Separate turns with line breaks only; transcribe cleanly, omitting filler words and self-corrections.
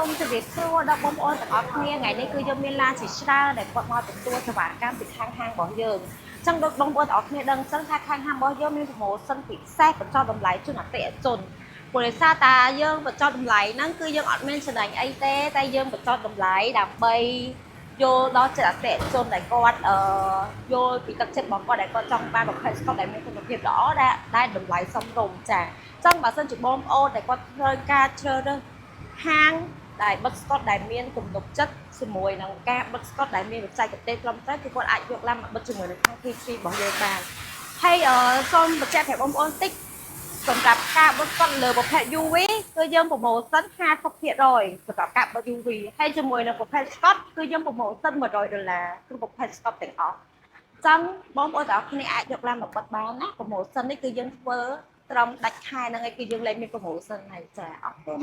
សូមជម្រាបសួរដល់បងប្អូនទាំងអស់គ្នាថ្ងៃនេះគឺយើងមានឡានជាច្រើនដែលគាត់មកទទួលសេវាកម្មពីខាងហាងរបស់យើងអញ្ចឹងដូចបងប្អូនទាំងអស់គ្នាដឹងអញ្ចឹងថាខាងហាងរបស់យើងមានប្រូម៉ូសិនពិសេសបញ្ចុះតម្លៃជូនអតិថិជនព្រោះដោយសារតាយើងបញ្ចុះតម្លៃហ្នឹងគឺយើងអត់មានចំណេញអីទេតែយើងបញ្ចុះតម្លៃដើម្បីយល់ដល់ចិត្តអតិថិជនដែលគាត់យល់ពីទឹកចិត្តរបស់គាត់ដែលគាត់ចង់បានប្រភេទស្កុតដែលមានគុណភាពល្អដែលតម្លៃសមរម្យចា៎អញ្ចឹងបើសិនជាបងប្អូនដែលគាត់ត្រូវការជ្រើសរើសហាងដែលបិទស្កុតដែលមានទំនុកចិត្តជាមួយនឹងការបិទស្កុតដែលមានបច្ចេកទេសត្រឹមត្រូវគឺគាត់អាចយកឡានមកបិទជាមួយនឹងខាង TC របស់យើងបានហើយសូមបញ្ជាក់ប្រាប់បងប្អូនតិចសម្រាប់ការបិទស្កុតលើប្រភេទ UV គឺយើងប្រម៉ូសិន 50% សម្រាប់ការបិទ UV ហើយជាមួយនឹងប្រភេទស្កុតគឺយើងប្រម៉ូសិន$100គឺប្រភេទស្កុតទាំងអស់ចឹងបងប្អូនទាំងអស់គ្នាអាចយកឡានមកបិទបានណាប្រម៉ូសិននេះគឺយើងធ្វើត្រឹមដាច់ខែហ្នឹងឯងគឺយើងលែងមានប្រម៉ូសិនហើយចាអរគុណ